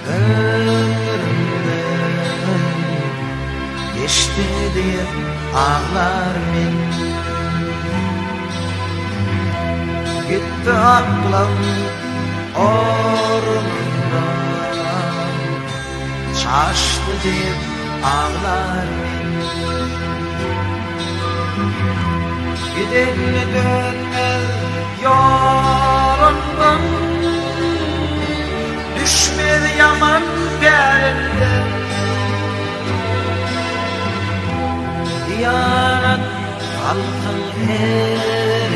ömrümden geçti diye ağlar men. Gitti aklım ormandan, şaştı diye ağlar men. Gidenle dönmez yolundan, düşmez yaman derler. Diyanet halkın elinden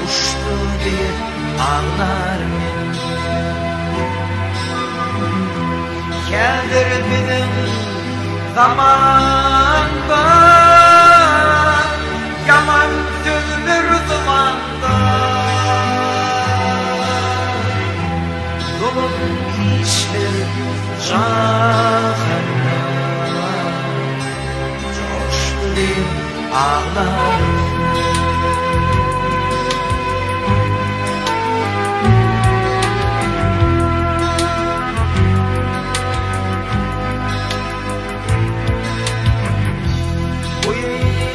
uçtu diye ağlar men. Geldir bizim zamanda, yaman sözdür zamanda. Zulüm işler cahanda, coştu diye ağlar. Bu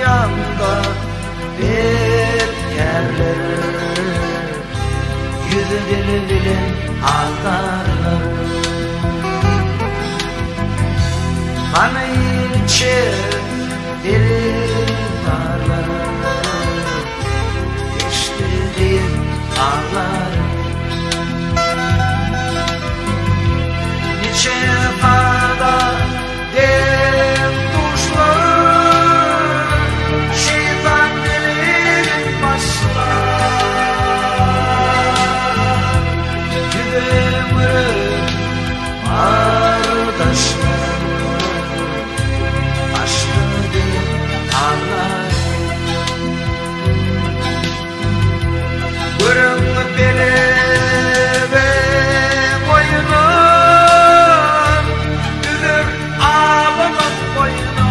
yanda beklerler, yüzü dili bilen ağlarlar. Kanı içer dili darlar, geçti diye ağlar. Niçe fada dem tuşlar, şeytan dilim başlar. Güdümür ardaşlar, aşkı diye ağlar. Gürüm beni ve boyuna, düdür ağlamak boyuna.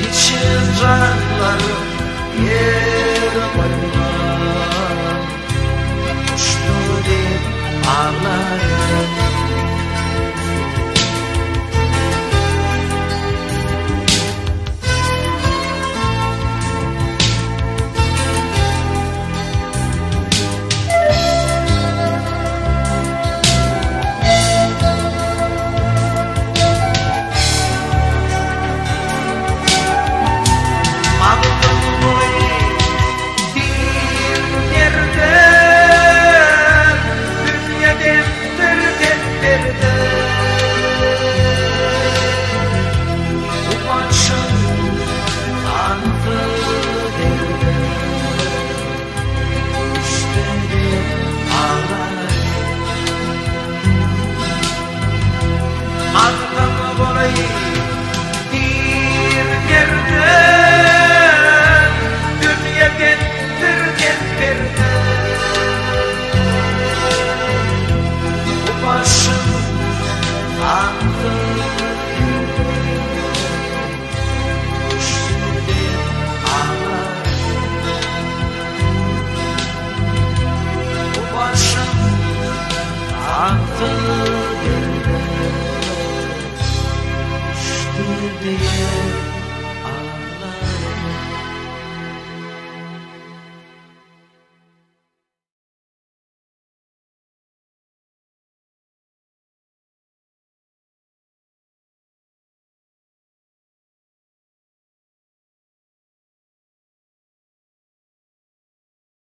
İçin canları yer boyuna, uçtu diye ağlar. Until